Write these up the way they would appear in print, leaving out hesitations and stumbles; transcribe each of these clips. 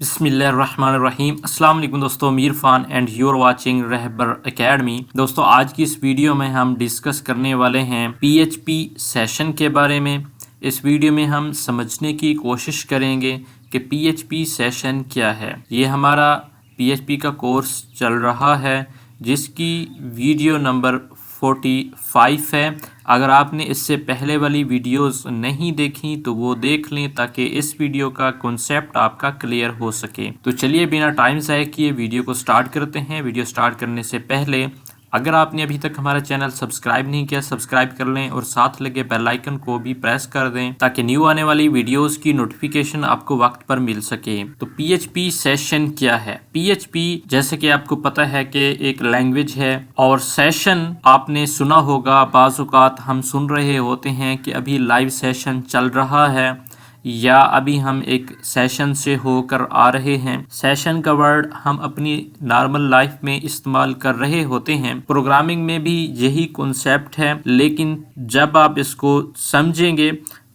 बिस्मिल्लाहिर्रहमानिर्रहीम। अस्सलाम वालेकुम दोस्तों, मीर फ़ान and you're watching Rahbar academy. दोस्तों, आज की इस वीडियो में हम डिस्कस करने वाले हैं पीएचपी सेशन के बारे में। इस वीडियो में हम समझने की कोशिश करेंगे कि पीएचपी सेशन क्या है। ये हमारा पीएचपी का कोर्स चल रहा है जिसकी वीडियो नंबर 45 है। अगर आपने इससे पहले वाली वीडियोस नहीं देखी तो वो देख लें ताकि इस वीडियो का कॉन्सेप्ट आपका क्लियर हो सके। तो चलिए बिना टाइम ज़ाया किए वीडियो को स्टार्ट करते हैं। वीडियो स्टार्ट करने से पहले अगर आपने अभी तक हमारा चैनल सब्सक्राइब नहीं किया, सब्सक्राइब कर लें और साथ लगे बेल आइकन को भी प्रेस कर दें ताकि न्यू आने वाली वीडियोस की नोटिफिकेशन आपको वक्त पर मिल सके। तो पीएचपी सेशन क्या है? पीएचपी जैसे कि आपको पता है कि एक लैंग्वेज है और सेशन आपने सुना होगा। बाज़ औक़ात हम सुन रहे होते हैं कि अभी लाइव सेशन चल रहा है या अभी हम एक सेशन से होकर आ रहे हैं। सेशन का वर्ड हम अपनी नॉर्मल लाइफ में इस्तेमाल कर रहे होते हैं। प्रोग्रामिंग में भी यही कॉन्सेप्ट है, लेकिन जब आप इसको समझेंगे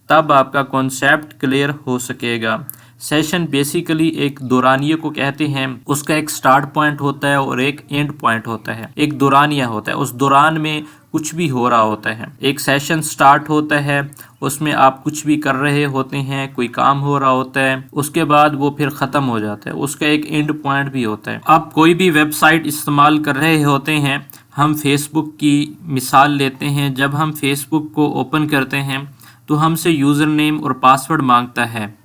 तब आपका कॉन्सेप्ट क्लियर हो सकेगा। सेशन बेसिकली एक दौरानिये को कहते हैं। उसका एक स्टार्ट पॉइंट होता है और एक एंड पॉइंट होता है। एक दौरानिया होता है, उस दौरान में कुछ भी हो रहा होता है। एक सेशन स्टार्ट होता है, उसमें आप कुछ भी कर रहे होते हैं, कोई काम हो रहा होता है, उसके बाद वो फिर ख़त्म हो जाता है। उसका एक एंड पॉइंट भी होता है। आप कोई भी वेबसाइट इस्तेमाल कर रहे होते हैं, हम फेसबुक की मिसाल लेते हैं। जब हम फेसबुक को ओपन करते हैं तो हमसे यूज़र नेम और पासवर्ड मांगता है।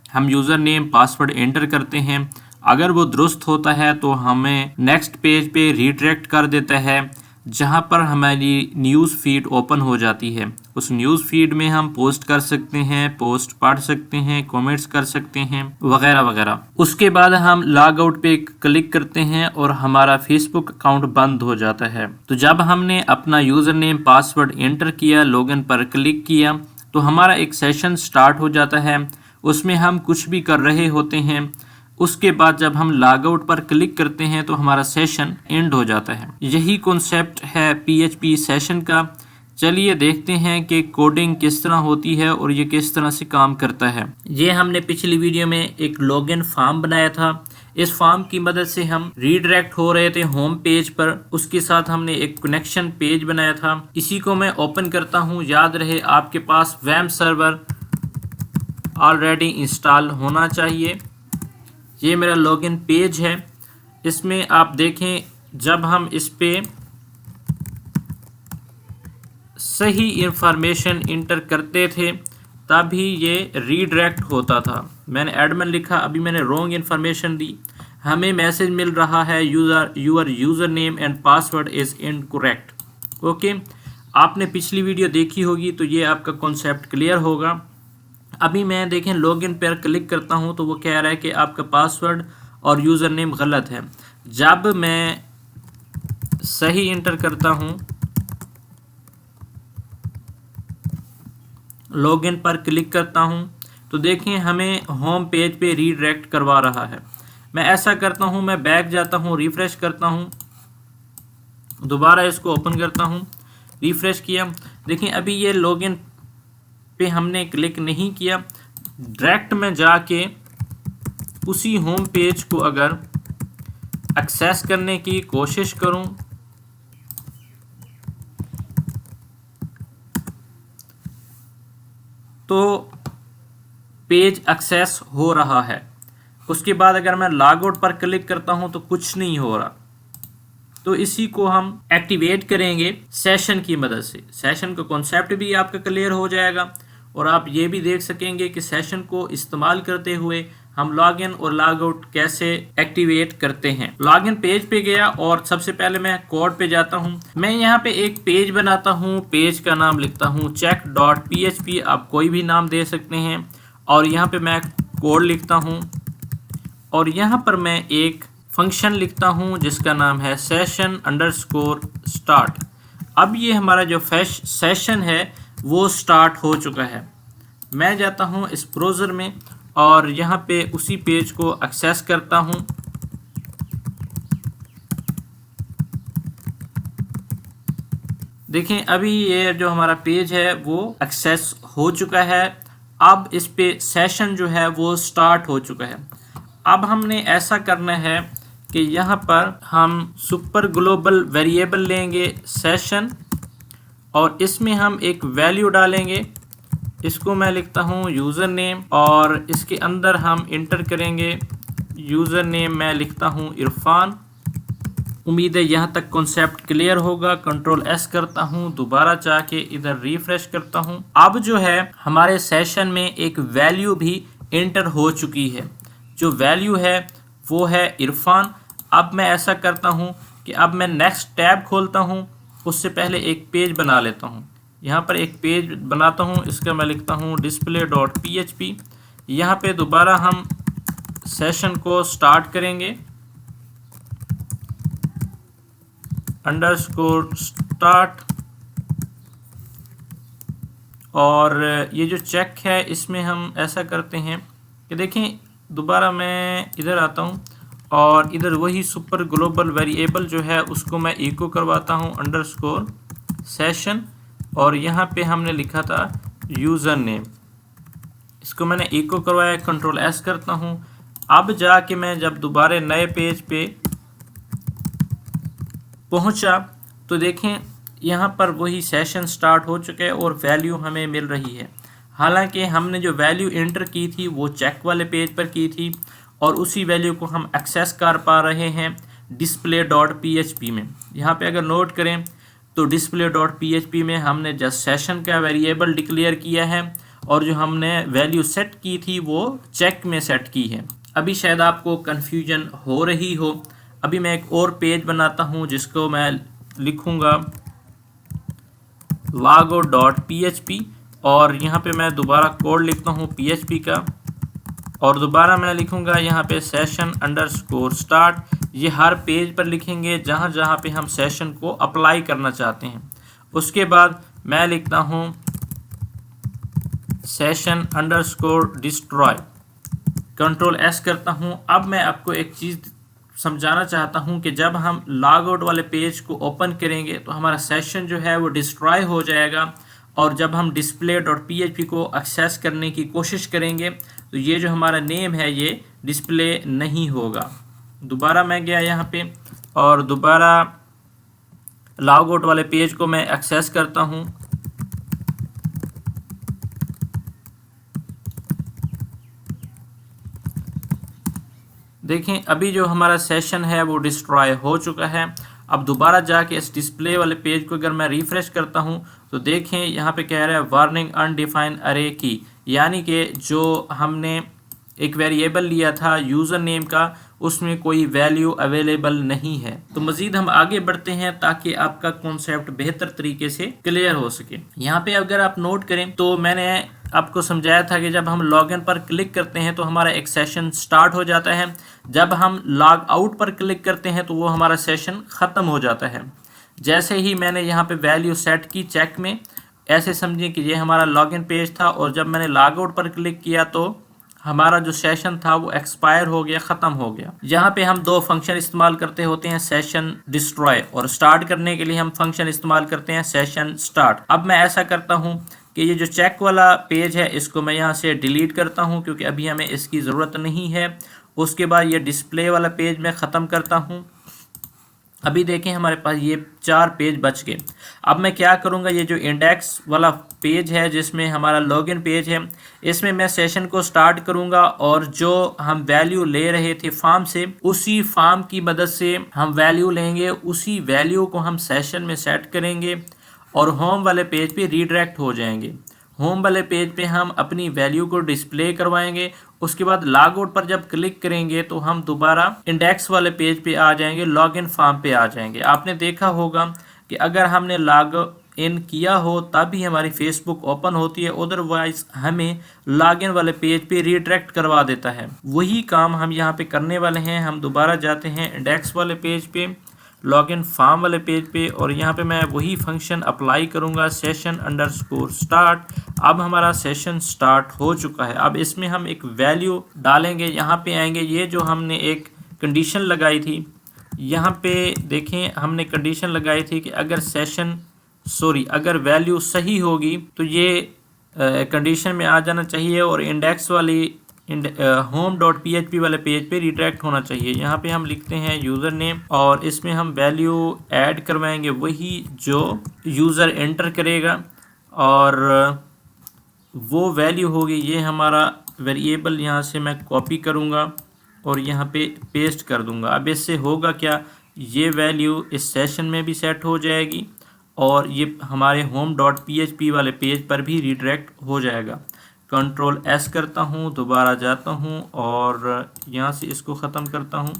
हम यूज़र नेम पासवर्ड एंटर करते हैं। अगर वो दुरुस्त होता है तो हमें नेक्स्ट पेज पे रीडायरेक्ट कर देता है जहां पर हमारी न्यूज़ फीड ओपन हो जाती है। उस न्यूज़ फीड में हम पोस्ट कर सकते हैं, पोस्ट पढ़ सकते हैं, कमेंट्स कर सकते हैं वगैरह वगैरह। उसके बाद हम लॉग आउट पे क्लिक करते हैं और हमारा फेसबुक अकाउंट बंद हो जाता है। तो जब हमने अपना यूज़र नेम पासवर्ड एंटर किया, लॉगिन पर क्लिक किया, तो हमारा एक सेशन स्टार्ट हो जाता है। उसमें हम कुछ भी कर रहे होते हैं। उसके बाद जब हम लॉग आउट पर क्लिक करते हैं तो हमारा सेशन एंड हो जाता है। यही कॉन्सेप्ट है पीएचपी सेशन का। चलिए देखते हैं कि कोडिंग किस तरह होती है और ये किस तरह से काम करता है। ये हमने पिछली वीडियो में एक लॉगिन फॉर्म बनाया था। इस फॉर्म की मदद से हम रीडायरेक्ट हो रहे थे होम पेज पर। उसके साथ हमने एक कनेक्शन पेज बनाया था। इसी को मैं ओपन करता हूँ। याद रहे आपके पास वेब सर्वर ऑलरेडी इंस्टॉल होना चाहिए। ये मेरा लॉगिन पेज है। इसमें आप देखें, जब हम इस पे सही इंफॉर्मेशन इंटर करते थे तभी ये रीडायरेक्ट होता था। मैंने एडमिन लिखा, अभी मैंने रॉन्ग इंफॉर्मेशन दी। हमें मैसेज मिल रहा है your user name and password is incorrect. Okay, आपने पिछली वीडियो देखी होगी तो ये आपका कॉन्सेप्ट क्लियर होगा। अभी मैं देखें लॉगिन पर क्लिक करता हूं तो वो कह रहा है कि आपका पासवर्ड और यूज़र नेम गलत है। जब मैं सही इंटर करता हूं, लॉगिन पर क्लिक करता हूं, तो देखें हमें होम पेज पे रीडायरेक्ट करवा रहा है। मैं ऐसा करता हूं, मैं बैक जाता हूं, रिफ्रेश करता हूं, दोबारा इसको ओपन करता हूं, रिफ्रेश किया। देखें अभी ये लॉगिन पे हमने क्लिक नहीं किया। डायरेक्ट में जाके उसी होम पेज को अगर एक्सेस करने की कोशिश करूं तो पेज एक्सेस हो रहा है। उसके बाद अगर मैं लॉग आउट पर क्लिक करता हूं तो कुछ नहीं हो रहा। तो इसी को हम एक्टिवेट करेंगे सेशन की मदद से। सेशन का कॉन्सेप्ट भी आपका क्लियर हो जाएगा और आप ये भी देख सकेंगे कि सेशन को इस्तेमाल करते हुए हम लॉगिन और लॉग आउट कैसे एक्टिवेट करते हैं। लॉगिन पेज पे गया और सबसे पहले मैं कोड पे जाता हूं। मैं यहाँ पे एक पेज बनाता हूं। पेज का नाम लिखता हूं check.php। आप कोई भी नाम दे सकते हैं। और यहाँ पे मैं कोड लिखता हूं और यहाँ पर मैं एक फंक्शन लिखता हूं जिसका नाम है session_start। अब ये हमारा जो सेशन है वो स्टार्ट हो चुका है। मैं जाता हूं इस ब्राउज़र में और यहाँ पे उसी पेज को एक्सेस करता हूं। देखें अभी ये जो हमारा पेज है वो एक्सेस हो चुका है। अब इस पे सेशन जो है वो स्टार्ट हो चुका है। अब हमने ऐसा करना है कि यहाँ पर हम सुपर ग्लोबल वेरिएबल लेंगे सेशन, और इसमें हम एक वैल्यू डालेंगे। इसको मैं लिखता हूँ यूज़र नेम, और इसके अंदर हम इंटर करेंगे यूज़र नेम मैं लिखता हूँ इरफान। उम्मीद है यहाँ तक कॉन्सेप्ट क्लियर होगा। कंट्रोल एस करता हूँ, दोबारा जाके इधर रिफ्रेश करता हूँ। अब जो है हमारे सेशन में एक वैल्यू भी इंटर हो चुकी है। जो वैल्यू है वो है इरफान। अब मैं ऐसा करता हूँ कि अब मैं नेक्स्ट टैब खोलता हूँ, उससे पहले एक पेज बना लेता हूँ। यहाँ पर एक पेज बनाता हूँ, इसका मैं लिखता हूँ display.php। यहाँ पे दोबारा हम सेशन को स्टार्ट करेंगे _start, और ये जो चेक है इसमें हम ऐसा करते हैं कि देखें, दोबारा मैं इधर आता हूँ और इधर वही सुपर ग्लोबल वेरिएबल जो है उसको मैं इको करवाता हूँ _session, और यहाँ पे हमने लिखा था यूज़र नेम, इसको मैंने इको करवाया। कंट्रोल एस करता हूँ। अब जाके मैं जब दोबारा नए पेज पे पहुंचा तो देखें यहाँ पर वही सेशन स्टार्ट हो चुका है और वैल्यू हमें मिल रही है। हालांकि हमने जो वैल्यू एंटर की थी वो चेक वाले पेज पर की थी, और उसी वैल्यू को हम एक्सेस कर पा रहे हैं display.php में। यहाँ पे अगर नोट करें तो display.php में हमने जस्ट सेशन का वेरिएबल डिक्लेयर किया है, और जो हमने वैल्यू सेट की थी वो चेक में सेट की है। अभी शायद आपको कन्फ्यूजन हो रही हो। अभी मैं एक और पेज बनाता हूँ जिसको मैं लिखूँगा logo.php, और यहाँ पे मैं दोबारा कोड लिखता हूँ PHP का, और दोबारा मैं लिखूँगा यहाँ पे session_start। ये हर पेज पर लिखेंगे जहाँ जहाँ पे हम सेशन को अप्लाई करना चाहते हैं। उसके बाद मैं लिखता हूँ session_destroy। कंट्रोल एस करता हूँ। अब मैं आपको एक चीज़ समझाना चाहता हूं कि जब हम लॉग आउट वाले पेज को ओपन करेंगे तो हमारा सेशन जो है वो डिस्ट्रॉय हो जाएगा, और जब हम display.php को एक्सेस करने की कोशिश करेंगे तो ये जो हमारा नेम है ये डिस्प्ले नहीं होगा। दोबारा मैं गया यहाँ पे और दोबारा लॉग आउट वाले पेज को मैं एक्सेस करता हूँ। देखें अभी जो हमारा सेशन है वो डिस्ट्रॉय हो चुका है। अब दोबारा जाके इस डिस्प्ले वाले पेज को अगर मैं रिफ़्रेश करता हूं तो देखें यहाँ पे कह रहा है वार्निंग अनडिफाइंड अरे की, यानी कि जो हमने एक वेरिएबल लिया था यूज़र नेम का उसमें कोई वैल्यू अवेलेबल नहीं है। तो मज़ीद हम आगे बढ़ते हैं ताकि आपका कॉन्सेप्ट बेहतर तरीके से क्लियर हो सके। यहाँ पे अगर आप नोट करें तो मैंने आपको समझाया था कि जब हम लॉगिन पर क्लिक करते हैं तो हमारा एक सेशन स्टार्ट हो जाता है, जब हम लॉग आउट पर क्लिक करते हैं तो वो हमारा सेशन ख़त्म हो जाता है। जैसे ही मैंने यहाँ पे वैल्यू सेट की चेक में, ऐसे समझिए कि ये हमारा लॉगिन पेज था, और जब मैंने लॉग आउट पर क्लिक किया तो हमारा जो सेशन था वो एक्सपायर हो गया, ख़त्म हो गया। यहाँ पे हम दो फंक्शन इस्तेमाल करते होते हैं, सेशन डिस्ट्रॉय, और स्टार्ट करने के लिए हम फंक्शन इस्तेमाल करते हैं सेशन स्टार्ट। अब मैं ऐसा करता हूँ कि ये जो चेक वाला पेज है इसको मैं यहाँ से डिलीट करता हूँ क्योंकि अभी हमें इसकी ज़रूरत नहीं है। उसके बाद ये डिस्प्ले वाला पेज मैं ख़त्म करता हूँ। अभी देखें हमारे पास ये 4 पेज बच गए। अब मैं क्या करूँगा, ये जो इंडेक्स वाला पेज है जिसमें हमारा लॉगिन पेज है, इसमें मैं सेशन को स्टार्ट करूँगा, और जो हम वैल्यू ले रहे थे फॉर्म से, उसी फॉर्म की मदद से हम वैल्यू लेंगे, उसी वैल्यू को हम सेशन में सेट करेंगे और होम वाले पेज पे रीडायरेक्ट हो जाएंगे। होम वाले पेज पे हम अपनी वैल्यू को डिस्प्ले करवाएंगे। उसके बाद लॉग आउट पर जब क्लिक करेंगे तो हम दोबारा इंडेक्स वाले पेज पे आ जाएंगे, लॉगिन फॉर्म पे आ जाएंगे। आपने देखा होगा कि अगर हमने लॉग इन किया हो तभी हमारी फेसबुक ओपन होती है, अदरवाइज हमें लॉगिन वाले पेज पे रीडायरेक्ट करवा देता है। वही काम हम यहाँ पे करने वाले हैं। हम दोबारा जाते हैं इंडेक्स वाले पेज पे, लॉगिन फॉर्म वाले पेज पे, और यहाँ पे मैं वही फंक्शन अप्लाई करूँगा session_start। अब हमारा सेशन स्टार्ट हो चुका है। अब इसमें हम एक वैल्यू डालेंगे, यहाँ पे आएंगे। ये जो हमने एक कंडीशन लगाई थी, यहाँ पे देखें हमने कंडीशन लगाई थी कि अगर वैल्यू सही होगी तो ये कंडीशन में आ जाना चाहिए, और इंडेक्स वाली होम डॉट PHP वाले पेज पे रिडायरेक्ट होना चाहिए। यहाँ पे हम लिखते हैं यूज़र नेम और इसमें हम वैल्यू ऐड करवाएंगे वही जो यूज़र एंटर करेगा और वो वैल्यू होगी ये हमारा वेरिएबल। यहाँ से मैं कॉपी करूँगा और यहाँ पे पेस्ट कर दूँगा। अब इससे होगा क्या, ये वैल्यू इस सेशन में भी सेट हो जाएगी और ये हमारे होम डॉट PHP वाले पेज पर भी रिडायरेक्ट हो जाएगा। कंट्रोल S करता हूँ, दोबारा जाता हूँ और यहाँ से इसको ख़त्म करता हूँ,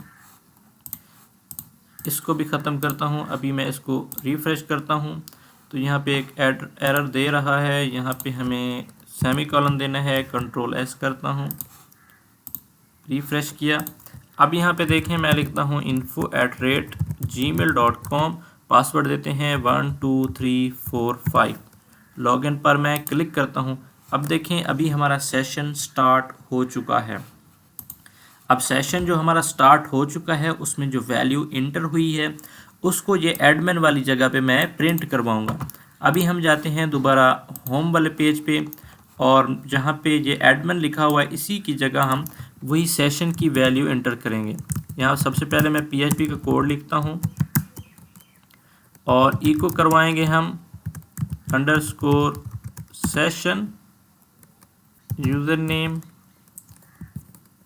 इसको भी ख़त्म करता हूँ। अभी मैं इसको रिफ़्रेश करता हूँ तो यहाँ पे एक एरर दे रहा है, यहाँ पे हमें सेमीकोलन देना है। कंट्रोल S करता हूँ, रिफ़्रेश किया। अब यहाँ पे देखें मैं लिखता हूँ info@gmail.com, पासवर्ड देते हैं 12345। लॉगिन पर मैं क्लिक करता हूँ। अब देखें अभी हमारा सेशन स्टार्ट हो चुका है। अब सेशन जो हमारा स्टार्ट हो चुका है उसमें जो वैल्यू इंटर हुई है उसको ये एडमिन वाली जगह पे मैं प्रिंट करवाऊँगा। अभी हम जाते हैं दोबारा होम वाले पेज पे और जहाँ पे ये एडमिन लिखा हुआ है इसी की जगह हम वही सेशन की वैल्यू एंटर करेंगे। यहाँ सबसे पहले मैं PHP का कोड लिखता हूँ और इको करवाएंगे हम _session यूज़र नेम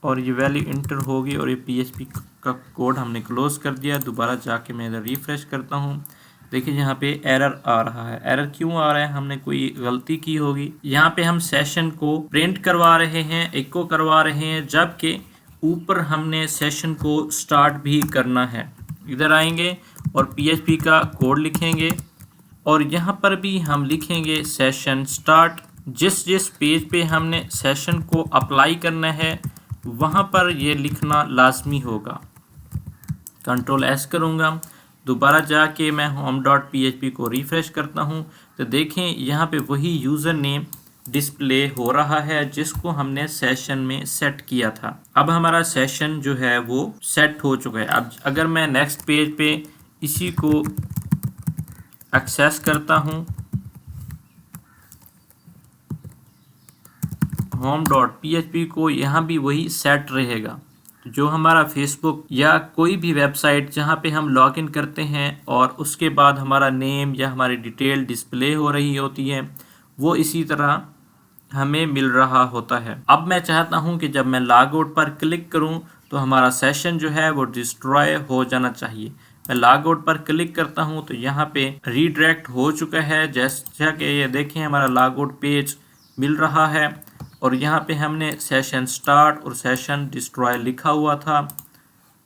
और ये वैल्यू इंटर होगी और ये PHP का कोड हमने क्लोज कर दिया। दोबारा जाके मैं इधर रिफ़्रेश करता हूँ। देखिए यहाँ पे एरर आ रहा है। एरर क्यों आ रहा है, हमने कोई गलती की होगी। यहाँ पे हम सेशन को प्रिंट करवा रहे हैं, इको करवा रहे हैं, जबकि ऊपर हमने सेशन को स्टार्ट भी करना है। इधर आएंगे और PHP का कोड लिखेंगे और यहाँ पर भी हम लिखेंगे सेशन स्टार्ट। जिस पेज पे हमने सेशन को अप्लाई करना है वहाँ पर ये लिखना लाजमी होगा। कंट्रोल S करूँगा, दोबारा जाके मैं होम डॉट PHP को रिफ़्रेश करता हूँ तो देखें यहाँ पे वही यूज़र नेम डिस्प्ले हो रहा है जिसको हमने सेशन में सेट किया था। अब हमारा सेशन जो है वो सेट हो चुका है। अब अगर मैं नेक्स्ट पेज पे इसी को एक्सेस करता हूँ होम डॉट PHP को, यहाँ भी वही सेट रहेगा। जो हमारा फेसबुक या कोई भी वेबसाइट जहाँ पे हम लॉगिन करते हैं और उसके बाद हमारा नेम या हमारी डिटेल डिस्प्ले हो रही होती है वो इसी तरह हमें मिल रहा होता है। अब मैं चाहता हूँ कि जब मैं लॉग आउट पर क्लिक करूँ तो हमारा सेशन जो है वो डिस्ट्रॉय हो जाना चाहिए। मैं लॉग आउट पर क्लिक करता हूँ तो यहाँ पे रीडायरेक्ट हो चुका है। जैसा कि ये देखें हमारा लॉग आउट पेज मिल रहा है और यहाँ पे हमने सेशन स्टार्ट और सेशन डिस्ट्रॉय लिखा हुआ था।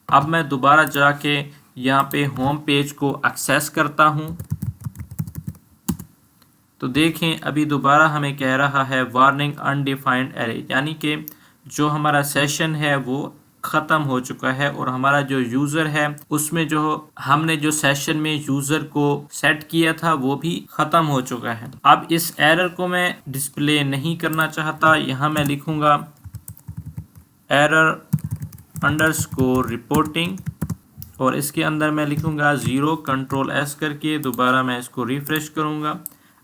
अब मैं दोबारा जाके यहाँ पे होम पेज को एक्सेस करता हूँ तो देखें अभी दोबारा हमें कह रहा है वार्निंग अनडिफाइंड एरे, यानी कि जो हमारा सेशन है वो ख़त्म हो चुका है और हमारा जो यूज़र है उसमें जो हमने जो सेशन में यूज़र को सेट किया था वो भी ख़त्म हो चुका है। अब इस एरर को मैं डिस्प्ले नहीं करना चाहता। यहाँ मैं लिखूँगा error _reporting और इसके अंदर मैं लिखूँगा 0। कंट्रोल S करके दोबारा मैं इसको रिफ़्रेश करूँगा।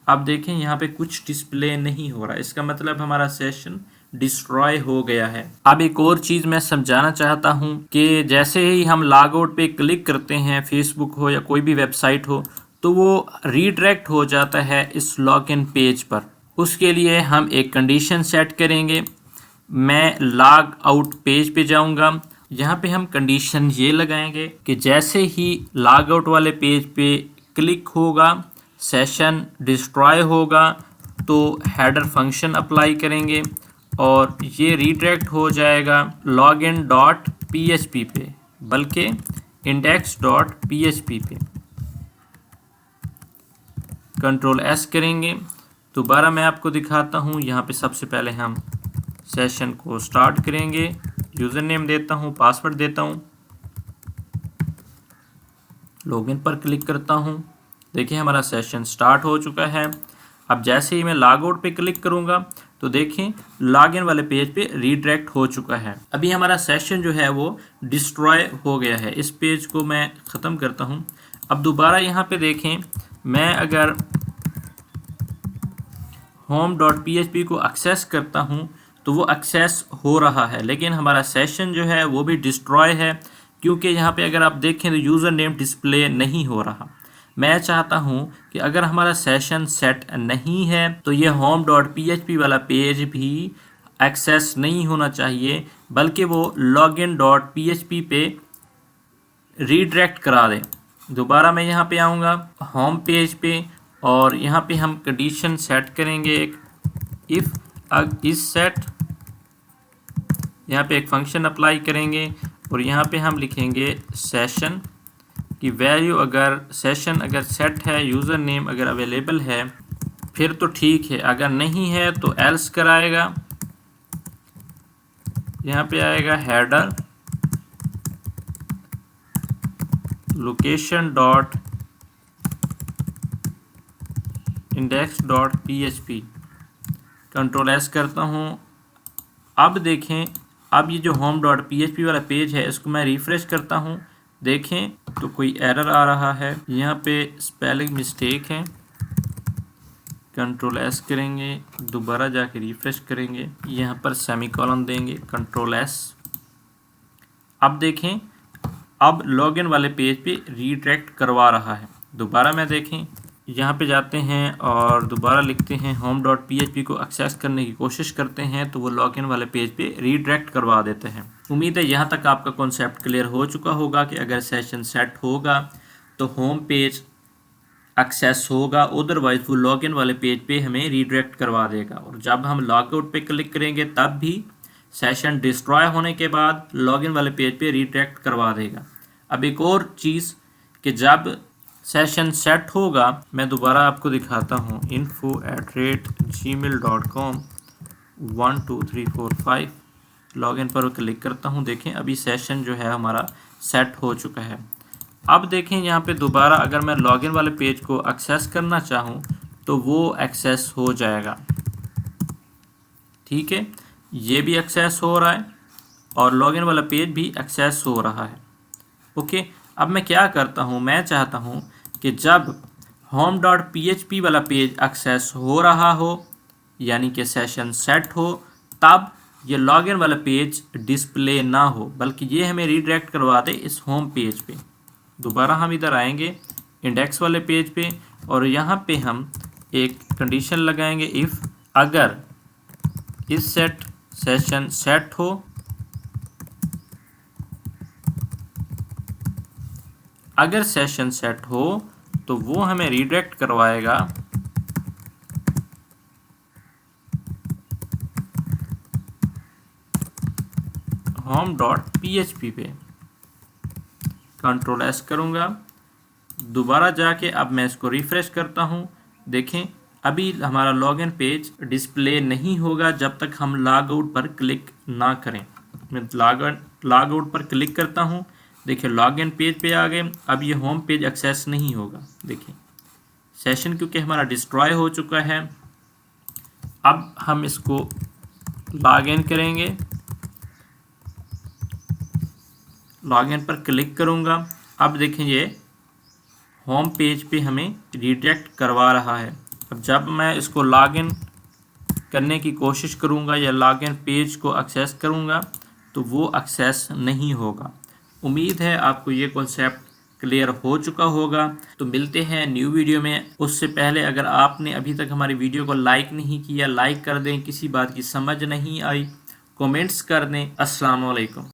अब देखें यहाँ पे कुछ डिस्प्ले नहीं हो रहा, इसका मतलब हमारा सेशन डिस्ट्रॉय हो गया है। अब एक और चीज़ मैं समझाना चाहता हूँ कि जैसे ही हम लॉग आउट पे क्लिक करते हैं, फेसबुक हो या कोई भी वेबसाइट हो, तो वो रीडायरेक्ट हो जाता है इस लॉगिन पेज पर। उसके लिए हम एक कंडीशन सेट करेंगे। मैं लॉग आउट पेज पे जाऊँगा, यहाँ पे हम कंडीशन ये लगाएंगे कि जैसे ही लॉग आउट वाले पेज पे क्लिक होगा सेशन डिस्ट्रॉय होगा तो हेडर फंक्शन अप्लाई करेंगे और ये रीडायरेक्ट हो जाएगा login.php पे, बल्कि index.php पे। कंट्रोल S करेंगे, दोबारा मैं आपको दिखाता हूँ। यहाँ पे सबसे पहले हम सेशन को स्टार्ट करेंगे, यूज़र नेम देता हूँ, पासवर्ड देता हूँ, लॉगिन पर क्लिक करता हूँ। देखिए हमारा सेशन स्टार्ट हो चुका है। अब जैसे ही मैं लॉग आउट पे क्लिक करूँगा तो देखें लॉगिन वाले पेज पे रीडायरेक्ट हो चुका है। अभी हमारा सेशन जो है वो डिस्ट्रॉय हो गया है। इस पेज को मैं ख़त्म करता हूँ। अब दोबारा यहाँ पे देखें, मैं अगर home.php को एक्सेस करता हूँ तो वो एक्सेस हो रहा है, लेकिन हमारा सेशन जो है वो भी डिस्ट्रॉय है, क्योंकि यहाँ पे अगर आप देखें तो यूज़र नेम डिस्प्ले नहीं हो रहा। मैं चाहता हूँ कि अगर हमारा सेशन सेट नहीं है तो ये home.php वाला पेज भी एक्सेस नहीं होना चाहिए, बल्कि वो login.php पे रीडायरेक्ट करा दें। दोबारा मैं यहाँ पे आऊँगा होम पेज पे, और यहाँ पे हम कंडीशन सेट करेंगे एक इफ़ इस सेट, यहाँ पे एक फंक्शन अप्लाई करेंगे और यहाँ पे हम लिखेंगे सेशन की वैल्यू, अगर सेशन अगर सेट है, यूज़र नेम अगर अवेलेबल है फिर तो ठीक है, अगर नहीं है तो एल्स कराएगा। यहाँ पे आएगा header location dot index dot php, control S करता हूँ। अब देखें, अब ये जो home.php वाला पेज है इसको मैं रिफ़्रेश करता हूँ, देखें तो कोई एरर आ रहा है, यहाँ पे स्पेलिंग मिस्टेक है। कंट्रोल एस करेंगे, दोबारा जाके रिफ़्रेश करेंगे, यहाँ पर सेमीकोलन देंगे, कंट्रोल एस। अब देखें, अब लॉगिन वाले पेज पे रीडायरेक्ट करवा रहा है। दोबारा मैं देखें, यहाँ पे जाते हैं और दोबारा लिखते हैं home.php को एक्सेस करने की कोशिश करते हैं तो वो लॉगिन वाले पेज पे रीडायरेक्ट करवा देते हैं। उम्मीद है यहाँ तक आपका कॉन्सेप्ट क्लियर हो चुका होगा कि अगर सेशन सेट होगा तो होम पेज एक्सेस होगा, अदरवाइज वो लॉगिन वाले पेज पे हमें रीडायरेक्ट करवा देगा, और जब हम लॉगआउट पे क्लिक करेंगे तब भी सेशन डिस्ट्रॉय होने के बाद लॉगिन वाले पेज पे रीडायरेक्ट करवा देगा। अब एक और चीज़ कि जब सेशन सेट होगा, मैं दोबारा आपको दिखाता हूँ, info@gmail.com 1 2 3 4 5 लॉगिन पर क्लिक करता हूँ। देखें अभी सेशन जो है हमारा सेट हो चुका है। अब देखें यहाँ पे दोबारा अगर मैं लॉगिन वाले पेज को एक्सेस करना चाहूँ तो वो एक्सेस हो जाएगा। ठीक है, ये भी एक्सेस हो रहा है और लॉगिन वाला पेज भी एक्सेस हो रहा है। ओके, अब मैं क्या करता हूँ, मैं चाहता हूँ कि जब home.php वाला पेज एक्सेस हो रहा हो, यानी कि सेशन सेट हो, तब ये लॉगिन वाला पेज डिस्प्ले ना हो, बल्कि ये हमें रीडायरेक्ट करवा दे इस होम पेज पे। दोबारा हम इधर आएंगे इंडेक्स वाले पेज पे और यहाँ पे हम एक कंडीशन लगाएंगे, इफ़ अगर इस सेट सेशन सेट हो, अगर सेशन सेट हो तो वो हमें रीडायरेक्ट करवाएगा home.php पे। कंट्रोल एस करूँगा, दोबारा जाके अब मैं इसको रिफ़्रेश करता हूँ। देखें अभी हमारा लॉगिन पेज डिस्प्ले नहीं होगा जब तक हम लॉग आउट पर क्लिक ना करें। मैं लॉग आउट पर क्लिक करता हूँ, देखिए लॉगिन पेज पे आ गए। अब ये होम पेज एक्सेस नहीं होगा। देखिए सेशन क्योंकि हमारा डिस्ट्रॉय हो चुका है। अब हम इसको लॉगिन करेंगे, लॉगिन पर क्लिक करूँगा। अब देखें ये होम पेज पे हमें रीडायरेक्ट करवा रहा है। अब जब मैं इसको लॉगिन करने की कोशिश करूँगा या लॉगिन पेज को एक्सेस करूँगा तो वो एक्सेस नहीं होगा। उम्मीद है आपको ये कॉन्सेप्ट क्लियर हो चुका होगा। तो मिलते हैं न्यू वीडियो में। उससे पहले अगर आपने अभी तक हमारी वीडियो को लाइक नहीं किया, लाइक कर दें। किसी बात की समझ नहीं आई कमेंट्स कर दें। अस्सलाम वालेकुम।